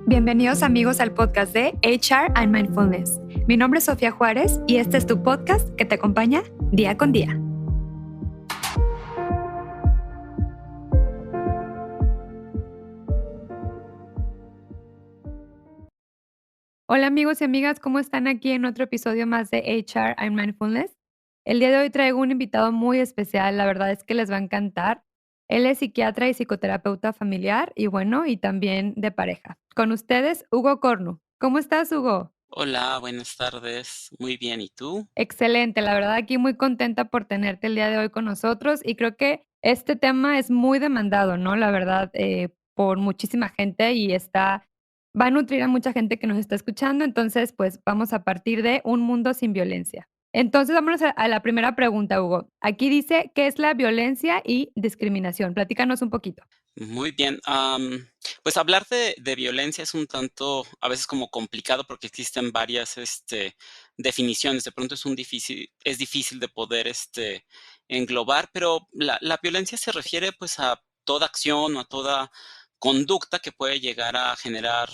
Bienvenidos amigos al podcast de HR and Mindfulness. Mi nombre es Sofía Juárez y este es tu podcast que te acompaña día con día. Hola amigos y amigas, ¿cómo están aquí en otro episodio más de HR and Mindfulness? El día de hoy traigo un invitado muy especial, la verdad es que les va a encantar. Él es psiquiatra y psicoterapeuta familiar y también de pareja. Con ustedes, Hugo Cornu. ¿Cómo estás, Hugo? Hola, buenas tardes. Muy bien, ¿y tú? Excelente, la verdad aquí muy contenta por tenerte el día de hoy con nosotros y creo que este tema es muy demandado, ¿no? La verdad, por muchísima gente va a nutrir a mucha gente que nos está escuchando, entonces pues vamos a partir de un mundo sin violencia. Entonces vámonos a la primera pregunta, Hugo. Aquí dice, ¿qué es la violencia y discriminación? Platícanos un poquito. Muy bien. Pues hablar de violencia es un tanto, a veces como complicado porque existen varias, definiciones. De pronto es difícil de poder, englobar, pero la violencia se refiere, pues, a toda acción o a toda conducta que puede llegar a generar,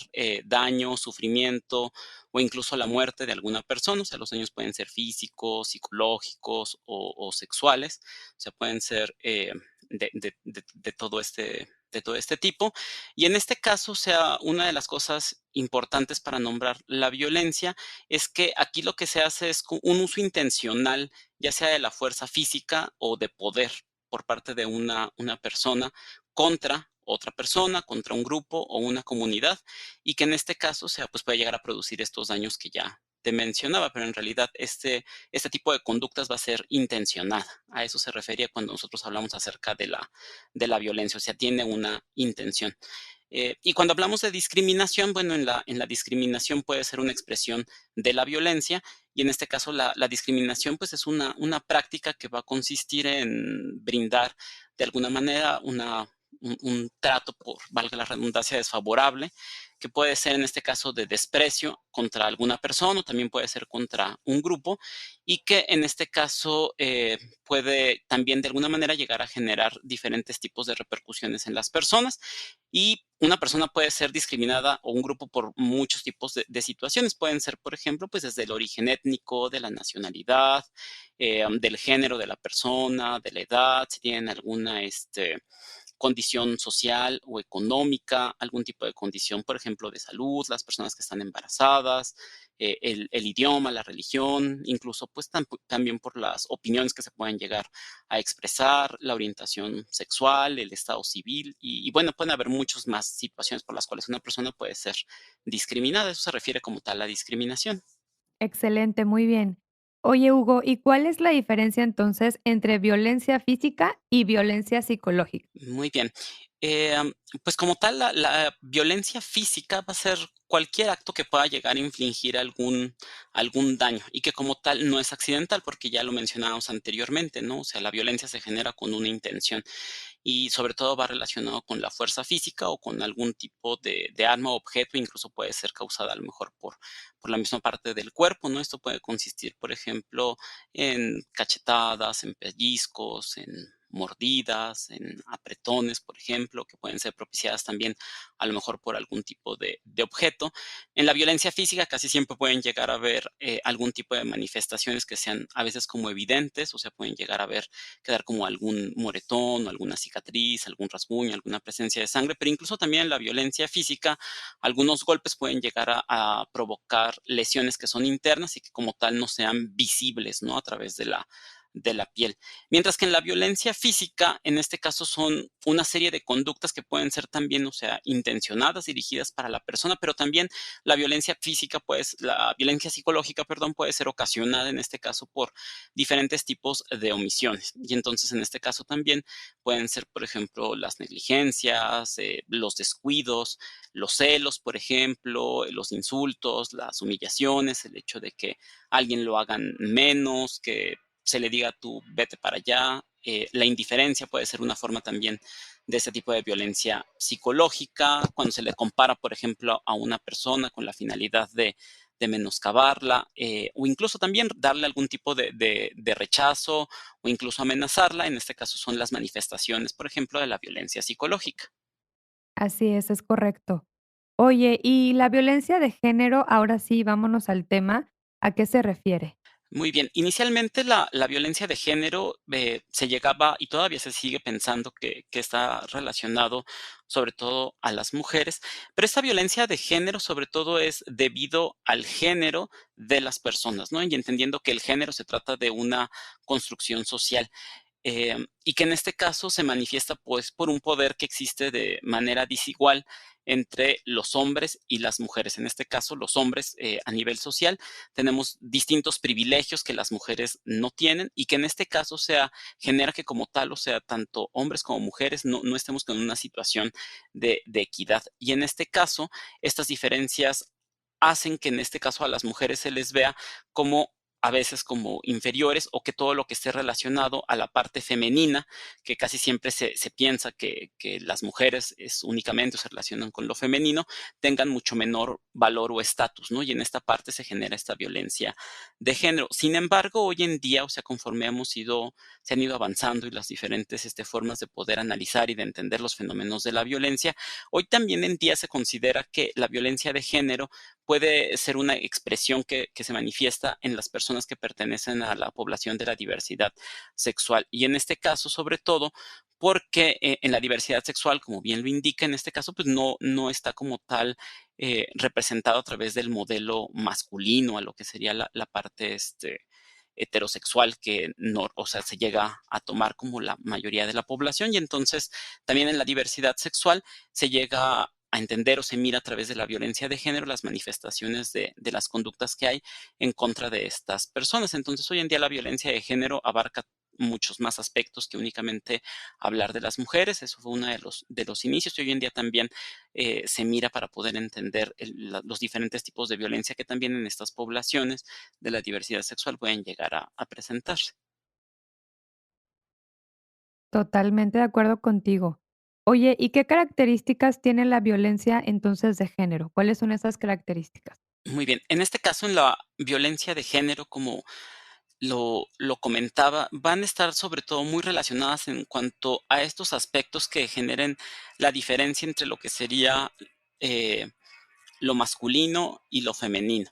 daño, sufrimiento o incluso la muerte de alguna persona. O sea, los daños pueden ser físicos, psicológicos o sexuales. O sea, pueden ser, de todo este tipo. Y en este caso, o sea, una de las cosas importantes para nombrar la violencia es que aquí lo que se hace es un uso intencional, ya sea de la fuerza física o de poder por parte de una persona contra otra persona, contra un grupo o una comunidad, y que en este caso, o sea, pues puede llegar a producir estos daños que ya te mencionaba, pero en realidad este tipo de conductas va a ser intencionada. A eso se refería cuando nosotros hablamos acerca de la violencia, o sea, tiene una intención. Y cuando hablamos de discriminación, bueno, en la discriminación puede ser una expresión de la violencia, y en este caso la discriminación pues es una práctica que va a consistir en brindar de alguna manera un trato, por valga la redundancia, desfavorable, que puede ser en este caso de desprecio contra alguna persona o también puede ser contra un grupo, y que en este caso puede también de alguna manera llegar a generar diferentes tipos de repercusiones en las personas. Y una persona puede ser discriminada o un grupo por muchos tipos de situaciones. Pueden ser, por ejemplo, pues desde el origen étnico, de la nacionalidad, del género de la persona, de la edad, si tienen alguna condición social o económica, algún tipo de condición, por ejemplo, de salud, las personas que están embarazadas, el idioma, la religión, incluso pues también por las opiniones que se pueden llegar a expresar, la orientación sexual, el estado civil y bueno, pueden haber muchas más situaciones por las cuales una persona puede ser discriminada. Eso se refiere como tal a discriminación. Excelente, muy bien. Oye, Hugo, ¿y cuál es la diferencia entonces entre violencia física y violencia psicológica? Muy bien. Pues como tal, la violencia física va a ser cualquier acto que pueda llegar a infligir algún daño y que como tal no es accidental, porque ya lo mencionábamos anteriormente, ¿no? O sea, la violencia se genera con una intención y sobre todo va relacionado con la fuerza física o con algún tipo de arma o objeto, incluso puede ser causada a lo mejor por la misma parte del cuerpo, ¿no? Esto puede consistir, por ejemplo, en cachetadas, en pellizcos, en mordidas, en apretones, por ejemplo, que pueden ser propiciadas también a lo mejor por algún tipo de objeto. En la violencia física casi siempre pueden llegar a ver algún tipo de manifestaciones que sean a veces como evidentes, o sea, pueden llegar a ver, quedar como algún moretón, alguna cicatriz, algún rasguño, alguna presencia de sangre, pero incluso también en la violencia física, algunos golpes pueden llegar a provocar lesiones que son internas y que como tal no sean visibles, ¿no? A través de la piel. Mientras que en la violencia física, en este caso, son una serie de conductas que pueden ser también, o sea, intencionadas, dirigidas para la persona, pero también la violencia psicológica, perdón, puede ser ocasionada en este caso por diferentes tipos de omisiones. Y entonces, en este caso también pueden ser, por ejemplo, las negligencias, los descuidos, los celos, por ejemplo, los insultos, las humillaciones, el hecho de que alguien lo hagan menos, que se le diga tú vete para allá. La indiferencia puede ser una forma también de este tipo de violencia psicológica, cuando se le compara, por ejemplo, a una persona con la finalidad de menoscabarla, o incluso también darle algún tipo de rechazo o incluso amenazarla. En este caso son las manifestaciones, por ejemplo, de la violencia psicológica. Así es correcto. Oye, ¿y la violencia de género? Ahora sí, vámonos al tema, ¿a qué se refiere? Muy bien. Inicialmente, la violencia de género, se llegaba y todavía se sigue pensando que está relacionado, sobre todo, a las mujeres, pero esta violencia de género, sobre todo, es debido al género de las personas, ¿no? Y entendiendo que el género se trata de una construcción social. Y que en este caso se manifiesta, pues, por un poder que existe de manera desigual entre los hombres y las mujeres. En este caso, los hombres, a nivel social, tenemos distintos privilegios que las mujeres no tienen y que en este caso sea genera que como tal, o sea, tanto hombres como mujeres no estemos con una situación de equidad. Y en este caso, estas diferencias hacen que en este caso a las mujeres se les vea como a veces como inferiores o que todo lo que esté relacionado a la parte femenina, que casi siempre se piensa que las mujeres es únicamente o se relacionan con lo femenino, tengan mucho menor valor o estatus, ¿no? Y en esta parte se genera esta violencia de género. Sin embargo, hoy en día, o sea, conforme se han ido avanzando y las diferentes formas de poder analizar y de entender los fenómenos de la violencia, hoy también en día se considera que la violencia de género puede ser una expresión que se manifiesta en las personas que pertenecen a la población de la diversidad sexual. Y en este caso, sobre todo, porque en la diversidad sexual, como bien lo indica, en este caso, pues no está como tal representado a través del modelo masculino, a lo que sería la parte heterosexual que no, o sea, se llega a tomar como la mayoría de la población y entonces también en la diversidad sexual se llega a entender o se mira a través de la violencia de género las manifestaciones de las conductas que hay en contra de estas personas. Entonces, hoy en día la violencia de género abarca muchos más aspectos que únicamente hablar de las mujeres. Eso fue uno de los inicios y hoy en día también se mira para poder entender los diferentes tipos de violencia que también en estas poblaciones de la diversidad sexual pueden llegar a presentarse. Totalmente de acuerdo contigo. Oye, ¿y qué características tiene la violencia entonces de género? ¿Cuáles son esas características? Muy bien, en este caso, en la violencia de género, como lo comentaba, van a estar sobre todo muy relacionadas en cuanto a estos aspectos que generen la diferencia entre lo que sería eh, lo masculino y lo femenino.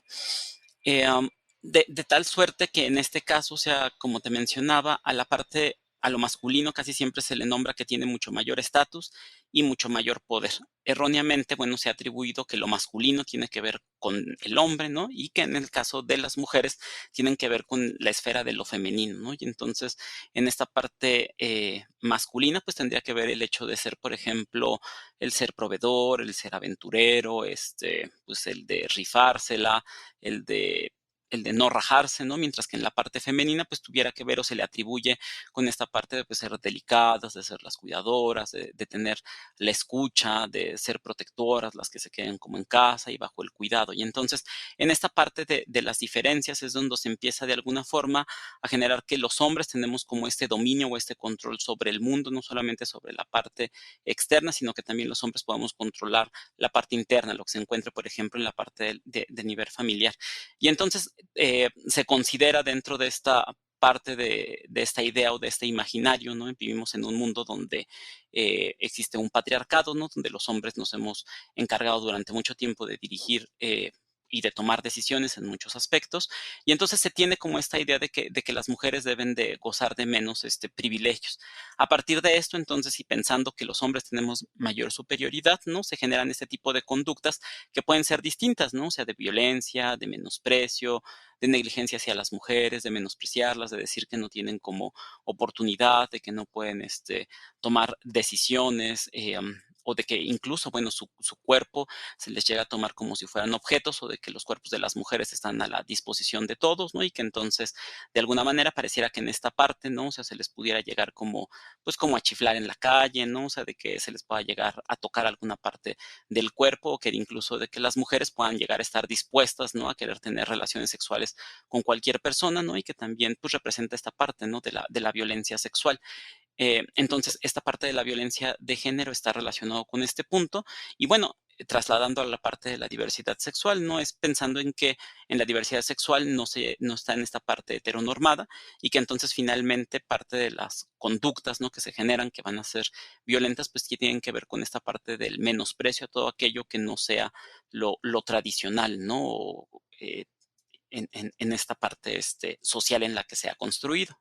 De tal suerte que en este caso, o sea, como te mencionaba, a lo masculino casi siempre se le nombra que tiene mucho mayor estatus y mucho mayor poder. Erróneamente, bueno, se ha atribuido que lo masculino tiene que ver con el hombre, ¿no? Y que en el caso de las mujeres tienen que ver con la esfera de lo femenino, ¿no? Y entonces, en esta parte masculina, pues tendría que ver el hecho de ser, por ejemplo, el ser proveedor, el ser aventurero, pues el de rifársela, el de el de no rajarse, ¿no? Mientras que en la parte femenina, pues tuviera que ver o se le atribuye con esta parte de pues, ser delicadas, de ser las cuidadoras, de tener la escucha, de ser protectoras, las que se queden como en casa y bajo el cuidado. Y entonces, en esta parte de las diferencias es donde se empieza de alguna forma a generar que los hombres tenemos como este dominio o este control sobre el mundo, no solamente sobre la parte externa, sino que también los hombres podemos controlar la parte interna, lo que se encuentra, por ejemplo, en la parte de nivel familiar. Y entonces se considera dentro de esta parte de esta idea o de este imaginario, ¿no? Vivimos en un mundo donde existe un patriarcado, ¿no? Donde los hombres nos hemos encargado durante mucho tiempo de dirigir y de tomar decisiones en muchos aspectos. Y entonces se tiene como esta idea de que las mujeres deben de gozar de menos privilegios. A partir de esto, entonces, y pensando que los hombres tenemos mayor superioridad, ¿no? Se generan este tipo de conductas que pueden ser distintas, ¿no? O sea, de violencia, de menosprecio, de negligencia hacia las mujeres, de menospreciarlas, de decir que no tienen como oportunidad, de que no pueden tomar decisiones, o de que incluso, bueno, su cuerpo se les llega a tomar como si fueran objetos o de que los cuerpos de las mujeres están a la disposición de todos, ¿no? Y que entonces, de alguna manera, pareciera que en esta parte, ¿no? O sea, se les pudiera llegar como, pues como a chiflar en la calle, ¿no? O sea, de que se les pueda llegar a tocar alguna parte del cuerpo o que incluso de que las mujeres puedan llegar a estar dispuestas, ¿no? A querer tener relaciones sexuales con cualquier persona, ¿no? Y que también, pues, representa esta parte, ¿no? De la violencia sexual. Entonces, esta parte de la violencia de género está relacionado con este punto. Y bueno, trasladando a la parte de la diversidad sexual, no es pensando en que en la diversidad sexual no está en esta parte heteronormada y que entonces finalmente parte de las conductas, ¿no?, que se generan, que van a ser violentas, pues que tienen que ver con esta parte del menosprecio a todo aquello que no sea lo tradicional, ¿no? O, en esta parte social en la que se ha construido.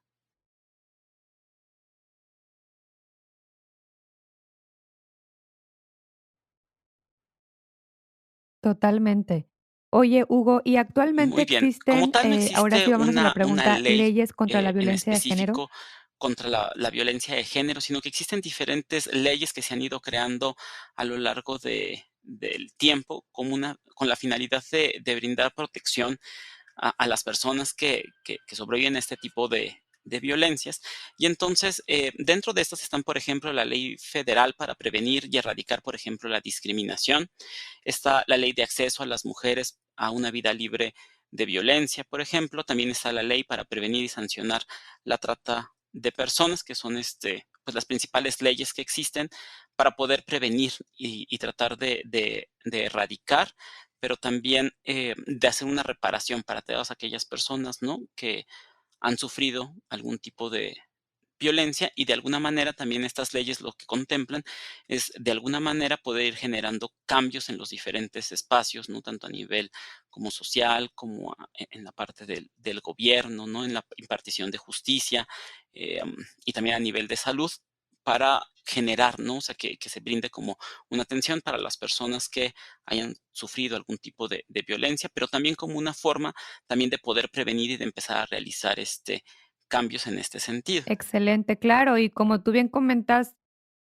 Totalmente. Oye, Hugo, ¿y actualmente Muy bien. Como existen, tal, no ahora sí existe vámonos a la una pregunta, ley leyes contra la en violencia de género? específico contra la violencia de género, sino que existen diferentes leyes que se han ido creando a lo largo del tiempo como con la finalidad de brindar protección a las personas que sobreviven a este tipo de violencias. Y entonces, dentro de estas están, por ejemplo, la ley federal para prevenir y erradicar, por ejemplo, la discriminación. Está la ley de acceso a las mujeres a una vida libre de violencia, por ejemplo. También está la ley para prevenir y sancionar la trata de personas, que son pues las principales leyes que existen para poder prevenir y tratar de erradicar, pero también de hacer una reparación para todas aquellas personas, ¿no?, que han sufrido algún tipo de violencia, y de alguna manera también estas leyes lo que contemplan es de alguna manera poder ir generando cambios en los diferentes espacios, no tanto a nivel como social, como en la parte del gobierno, ¿no?, en la impartición de justicia, y también a nivel de salud, para generar, ¿no? O sea, que se brinde como una atención para las personas que hayan sufrido algún tipo de violencia, pero también como una forma también de poder prevenir y de empezar a realizar cambios en este sentido. Excelente, claro, y como tú bien comentas,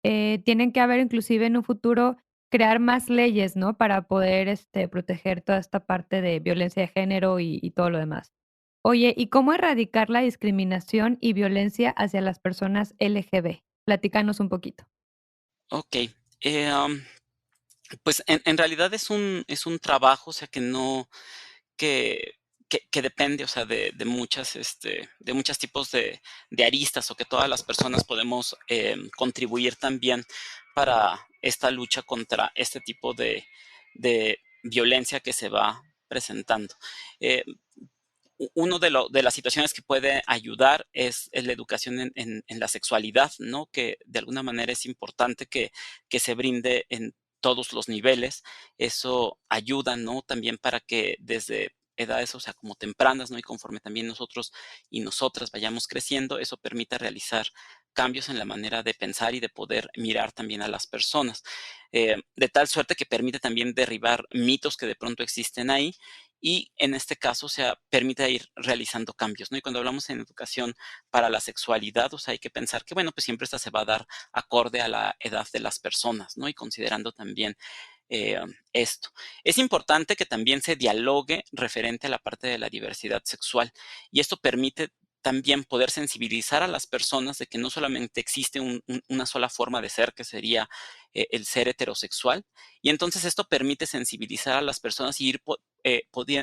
tienen que haber inclusive en un futuro crear más leyes, ¿no? Para poder, proteger toda esta parte de violencia de género y todo lo demás. Oye, ¿y cómo erradicar la discriminación y violencia hacia las personas LGB? Platícanos un poquito. Okey, pues, en realidad es un trabajo, o sea, que no que que depende, o sea, de muchas, de muchos tipos de aristas, o que todas las personas podemos, contribuir también para esta lucha contra este tipo de violencia que se va presentando. Eh, uno de las situaciones que puede ayudar es la educación en la sexualidad, ¿no? Que de alguna manera es importante que se brinde en todos los niveles. Eso ayuda, ¿no? También para que desde edades, o sea, como tempranas, ¿no? Y conforme también nosotros y nosotras vayamos creciendo, eso permita realizar cambios en la manera de pensar y de poder mirar también a las personas. De tal suerte que permite también derribar mitos que de pronto existen ahí, y en este caso, o sea, permite ir realizando cambios, ¿no? Y cuando hablamos en educación para la sexualidad, o sea, hay que pensar que, bueno, pues siempre esta se va a dar acorde a la edad de las personas, ¿no? Y considerando también esto. Es importante que también se dialogue referente a la parte de la diversidad sexual, y esto permite también poder sensibilizar a las personas de que no solamente existe una sola forma de ser, que sería el ser heterosexual, y entonces esto permite sensibilizar a las personas y ir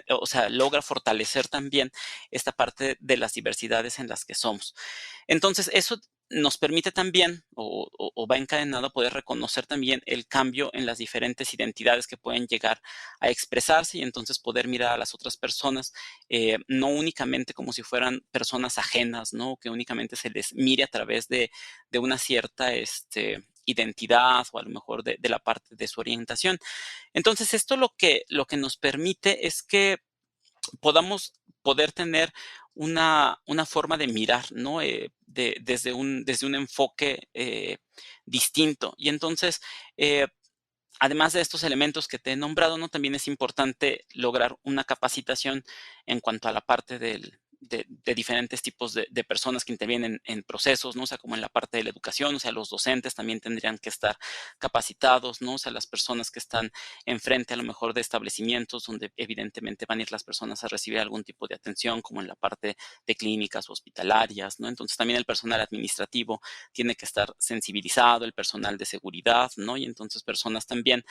o sea, logra fortalecer también esta parte de las diversidades en las que somos. Entonces, eso nos permite también, o va encadenado a poder reconocer también el cambio en las diferentes identidades que pueden llegar a expresarse, y entonces poder mirar a las otras personas, no únicamente como si fueran personas ajenas, ¿no? Que únicamente se les mire a través de una cierta identidad, o a lo mejor de la parte de su orientación. Entonces, esto lo que nos permite es que podamos poder tener una forma de mirar, ¿no? Desde un enfoque distinto. Y entonces, eh, además de estos elementos que te he nombrado, ¿no? También es importante lograr una capacitación en cuanto a la parte de diferentes tipos de personas que intervienen en procesos, ¿no? O sea, como en la parte de la educación, o sea, los docentes también tendrían que estar capacitados, ¿no? O sea, las personas que están enfrente a lo mejor de establecimientos donde evidentemente van a ir las personas a recibir algún tipo de atención, como en la parte de clínicas hospitalarias, ¿no? Entonces también el personal administrativo tiene que estar sensibilizado, el personal de seguridad, ¿no? Y entonces personas también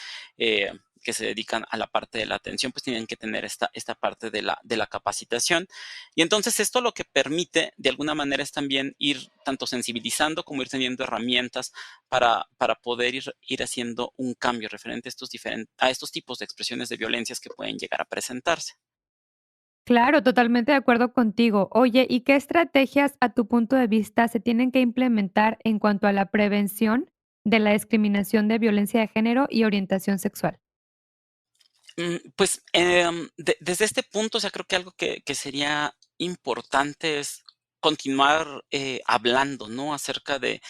que se dedican a la parte de la atención, pues tienen que tener esta parte de la capacitación. Y entonces esto lo que permite de alguna manera es también ir tanto sensibilizando como ir teniendo herramientas para poder ir haciendo un cambio referente a estos tipos de expresiones de violencias que pueden llegar a presentarse. Claro, totalmente de acuerdo contigo. Oye, ¿y qué estrategias, a tu punto de vista, se tienen que implementar en cuanto a la prevención de la discriminación de violencia de género y orientación sexual? Pues, desde este punto, o sea, creo que algo que sería importante es continuar, hablando, ¿no?, acerca de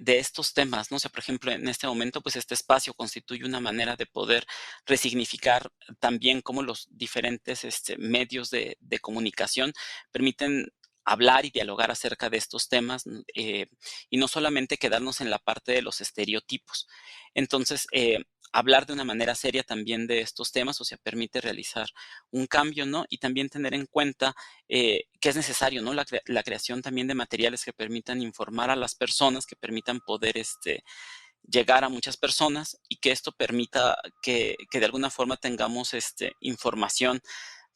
estos temas, ¿no? O sea, por ejemplo, en este momento, pues, este espacio constituye una manera de poder resignificar también cómo los diferentes, medios de comunicación permiten hablar y dialogar acerca de estos temas, y no solamente quedarnos en la parte de los estereotipos. Entonces, hablar de una manera seria también de estos temas, o sea, permite realizar un cambio, ¿no? Y también tener en cuenta que es necesario, ¿no? La creación también de materiales que permitan informar a las personas, que permitan poder llegar a muchas personas y que esto permita que de alguna forma tengamos información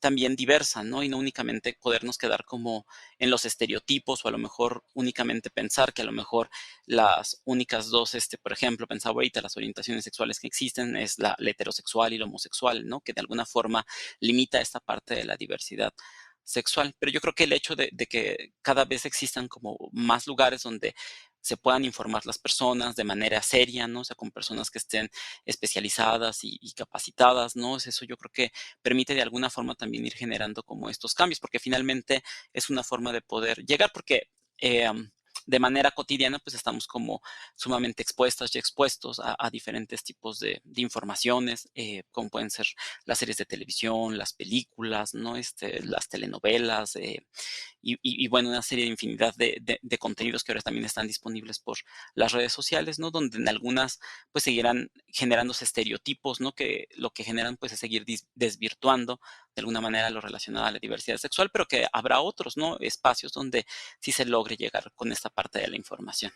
también diversa, ¿no? Y no únicamente podernos quedar como en los estereotipos o a lo mejor únicamente pensar que a lo mejor las únicas dos, por ejemplo, pensaba ahorita, las orientaciones sexuales que existen es la heterosexual y la homosexual, ¿no? Que de alguna forma limita esta parte de la diversidad sexual. Pero yo creo que el hecho de que cada vez existan como más lugares donde se puedan informar las personas de manera seria, ¿no? O sea, con personas que estén especializadas y capacitadas, ¿no? Es eso yo creo que permite de alguna forma también ir generando como estos cambios, porque finalmente es una forma de poder llegar, porque de manera cotidiana pues estamos como sumamente expuestas y expuestos a diferentes tipos de informaciones, como pueden ser las series de televisión, las películas, ¿no? Las telenovelas, bueno, una serie de infinidad de contenidos que ahora también están disponibles por las redes sociales, ¿no? Donde en algunas pues seguirán generándose estereotipos, ¿no? Que lo que generan pues es seguir desvirtuando de alguna manera lo relacionado a la diversidad sexual, pero que habrá otros, ¿no? Espacios donde sí se logre llegar con esta parte de la información.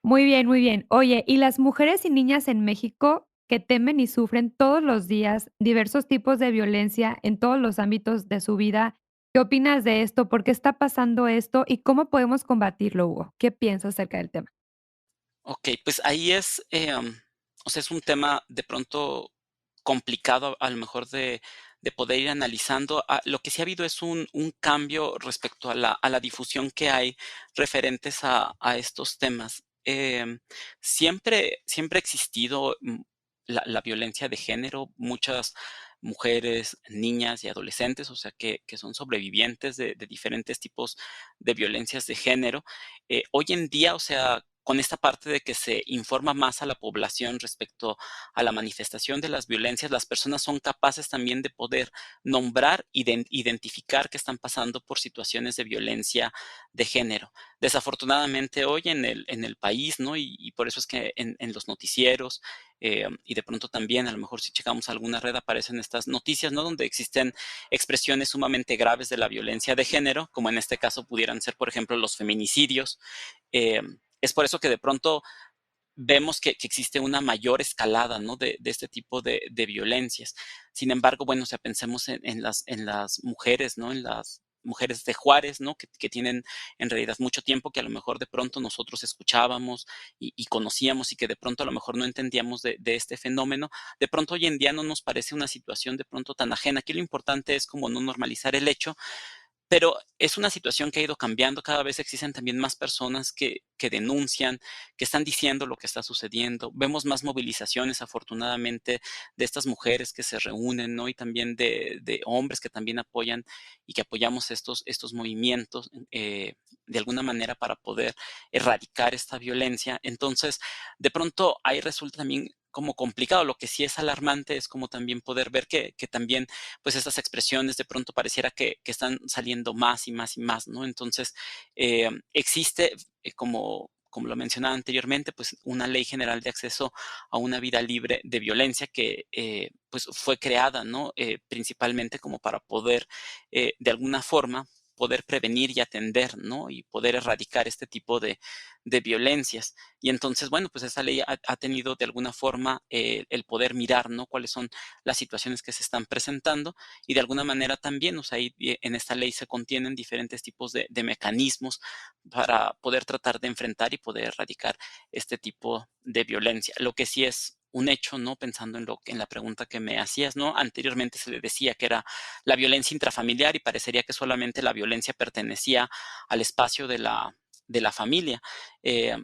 Muy bien, muy bien. Oye, ¿y las mujeres y niñas en México que temen y sufren todos los días diversos tipos de violencia en todos los ámbitos de su vida? ¿Qué opinas de esto? ¿Por qué está pasando esto? ¿Y cómo podemos combatirlo, Hugo? ¿Qué piensas acerca del tema? Ok, pues ahí o sea, es un tema de pronto complicado a lo mejor de poder ir analizando. Lo que sí ha habido es un cambio respecto a la difusión que hay referentes a estos temas. Siempre ha existido la violencia de género, muchas mujeres, niñas y adolescentes, o sea, que son sobrevivientes de diferentes tipos de violencias de género. Hoy en día, o sea, con esta parte de que se informa más a la población respecto a la manifestación de las violencias, las personas son capaces también de poder nombrar y de identificar que están pasando por situaciones de violencia de género. Desafortunadamente hoy en el país, ¿no? Y por eso es que en los noticieros y de pronto también, a lo mejor si checamos alguna red, aparecen estas noticias, ¿no? Donde existen expresiones sumamente graves de la violencia de género, como en este caso pudieran ser, por ejemplo, los feminicidios. Es por eso que de pronto vemos que existe una mayor escalada, ¿no? De este tipo de violencias. Sin embargo, bueno, o sea, pensemos en las mujeres, ¿no? En las mujeres de Juárez, ¿no? Que tienen en realidad mucho tiempo que a lo mejor de pronto nosotros escuchábamos y conocíamos y que de pronto a lo mejor no entendíamos de este fenómeno. De pronto hoy en día no nos parece una situación de pronto tan ajena. Aquí lo importante es como no normalizar el hecho, pero es una situación que ha ido cambiando, cada vez existen también más personas que denuncian, que están diciendo lo que está sucediendo. Vemos más movilizaciones, afortunadamente, de estas mujeres que se reúnen, ¿no? Y también de hombres que también apoyan y que apoyamos estos movimientos, de alguna manera para poder erradicar esta violencia. Entonces, de pronto ahí resulta también como complicado. Lo que sí es alarmante es como también poder ver que también pues estas expresiones de pronto pareciera que están saliendo más y más y más, ¿no? Entonces, existe, como lo mencionaba anteriormente, pues una ley general de acceso a una vida libre de violencia que pues fue creada, ¿no? Principalmente como para poder, de alguna forma, poder prevenir y atender, ¿no? Y poder erradicar este tipo de violencias. Y entonces, bueno, pues esa ley ha tenido de alguna forma el poder mirar, ¿no? Cuáles son las situaciones que se están presentando y de alguna manera también, o sea, ahí en esta ley se contienen diferentes tipos de mecanismos para poder tratar de enfrentar y poder erradicar este tipo de violencia. Lo que sí es un hecho, ¿no? Pensando en la pregunta que me hacías, ¿no? Anteriormente se le decía que era la violencia intrafamiliar y parecería que solamente la violencia pertenecía al espacio de la familia. Eh,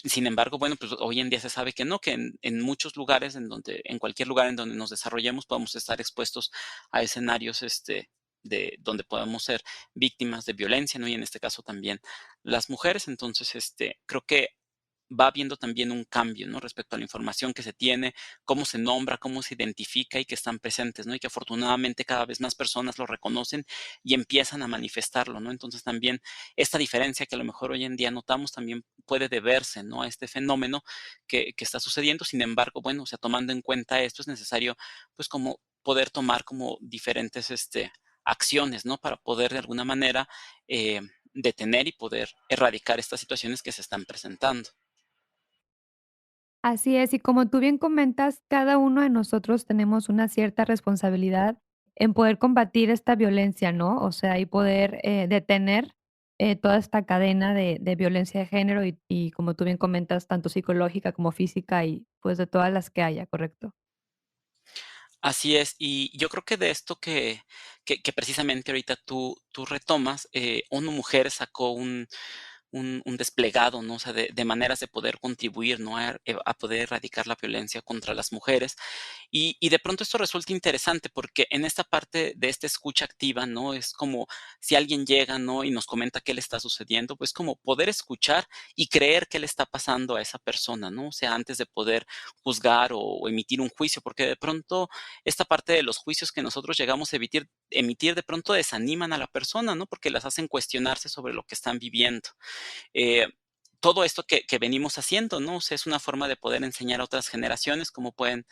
Sin embargo, bueno, pues hoy en día se sabe que no, que en muchos lugares, en cualquier lugar en donde nos desarrollemos, podemos estar expuestos a escenarios, de donde podemos ser víctimas de violencia, ¿no? Y en este caso también las mujeres. Entonces, creo que va habiendo también un cambio, ¿no? Respecto a la información que se tiene, cómo se nombra, cómo se identifica y que están presentes, ¿no? Y que afortunadamente cada vez más personas lo reconocen y empiezan a manifestarlo, ¿no? Entonces también esta diferencia que a lo mejor hoy en día notamos también puede deberse, ¿no? A este fenómeno que está sucediendo. Sin embargo, bueno, o sea, tomando en cuenta esto es necesario, pues, como poder tomar como diferentes, acciones, ¿no? Para poder de alguna manera detener y poder erradicar estas situaciones que se están presentando. Así es, y como tú bien comentas, cada uno de nosotros tenemos una cierta responsabilidad en poder combatir esta violencia, ¿no? O sea, y poder detener toda esta cadena de violencia de género y como tú bien comentas, tanto psicológica como física y pues de todas las que haya, ¿correcto? Así es, y yo creo que de esto que precisamente ahorita tú retomas, ONU Mujeres sacó un desplegado, ¿no? O sea, de maneras de poder contribuir, ¿no? A poder erradicar la violencia contra las mujeres. Y de pronto esto resulta interesante porque en esta parte de esta escucha activa, ¿no? Es como si alguien llega, ¿no? Y nos comenta qué le está sucediendo, pues como poder escuchar y creer qué le está pasando a esa persona, ¿no? O sea, antes de poder juzgar o emitir un juicio, porque de pronto esta parte de los juicios que nosotros llegamos a emitir de pronto desaniman a la persona, ¿no? Porque las hacen cuestionarse sobre lo que están viviendo. Eh, Todo esto que venimos haciendo, ¿no? O sea, es una forma de poder enseñar a otras generaciones cómo pueden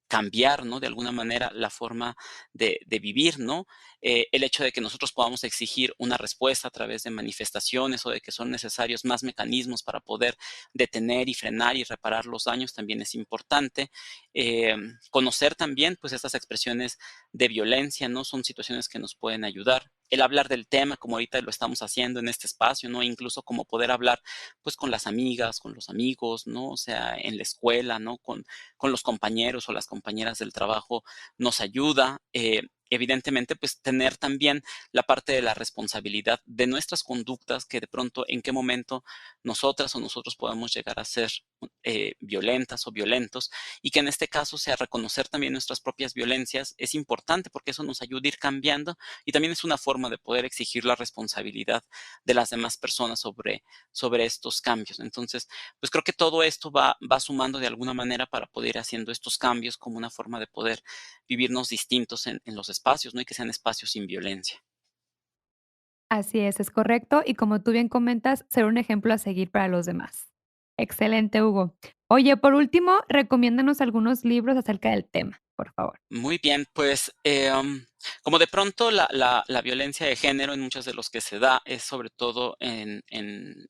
cambiar, ¿no? De alguna manera la forma de vivir, ¿no? El hecho de que nosotros podamos exigir una respuesta a través de manifestaciones o de que son necesarios más mecanismos para poder detener y frenar y reparar los daños también es importante. Eh, Conocer también, pues, estas expresiones de violencia, ¿no? Son situaciones que nos pueden ayudar. El hablar del tema, como ahorita lo estamos haciendo en este espacio, ¿no? Incluso como poder hablar, pues, con las amigas, con los amigos, ¿no? O sea, en la escuela, ¿no? Con los compañeros o las compañeras del trabajo nos ayuda. Evidentemente, pues tener también la parte de la responsabilidad de nuestras conductas, que de pronto en qué momento nosotras o nosotros podemos llegar a ser violentas o violentos, y que en este caso sea reconocer también nuestras propias violencias es importante porque eso nos ayuda a ir cambiando y también es una forma de poder exigir la responsabilidad de las demás personas sobre estos cambios. Entonces, pues creo que todo esto va sumando de alguna manera para poder ir haciendo estos cambios como una forma de poder vivirnos distintos en los espacios, ¿no? Y que sean espacios sin violencia. Así es correcto. Y como tú bien comentas, ser un ejemplo a seguir para los demás. Excelente, Hugo. Oye, por último, recomiéndanos algunos libros acerca del tema, por favor. Muy bien, pues, como de pronto la violencia de género en muchos de los que se da es sobre todo en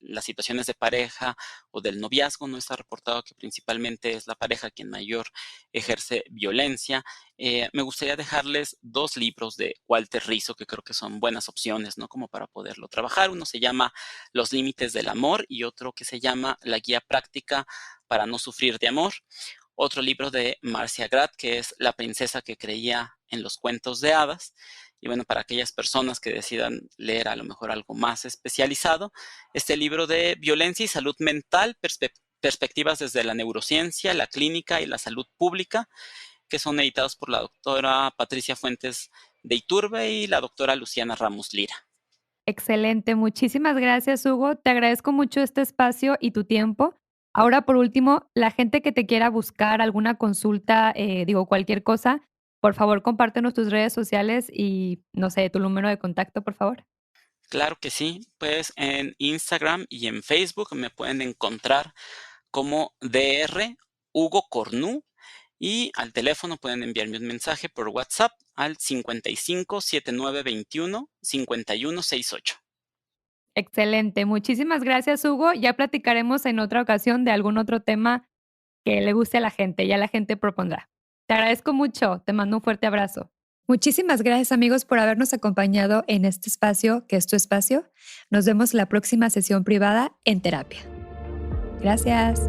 las situaciones de pareja o del noviazgo, ¿no? Está reportado que principalmente es la pareja quien mayor ejerce violencia. Me gustaría dejarles 2 libros de Walter Rizzo, que creo que son buenas opciones, ¿no? Como para poderlo trabajar. Uno se llama Los límites del amor y otro que se llama La guía práctica para no sufrir de amor. Otro libro de Marcia Grad, que es La princesa que creía en los cuentos de hadas. Y bueno, para aquellas personas que decidan leer a lo mejor algo más especializado, este libro de Violencia y Salud Mental, perspectivas desde la neurociencia, la clínica y la salud pública, que son editados por la doctora Patricia Fuentes de Iturbe y la doctora Luciana Ramos Lira. Excelente, muchísimas gracias, Hugo. Te agradezco mucho este espacio y tu tiempo. Ahora, por último, la gente que te quiera buscar alguna consulta, digo, cualquier cosa, por favor, compártenos tus redes sociales y, no sé, tu número de contacto, por favor. Claro que sí, pues en Instagram y en Facebook me pueden encontrar como DR Hugo Cornu. Y al teléfono pueden enviarme un mensaje por WhatsApp al 55 79 21 51 68. Excelente. Muchísimas gracias, Hugo. Ya platicaremos en otra ocasión de algún otro tema que le guste a la gente, ya la gente propondrá. Te agradezco mucho, te mando un fuerte abrazo. Muchísimas gracias amigos por habernos acompañado en este espacio, que es tu espacio. Nos vemos la próxima sesión privada en terapia. Gracias.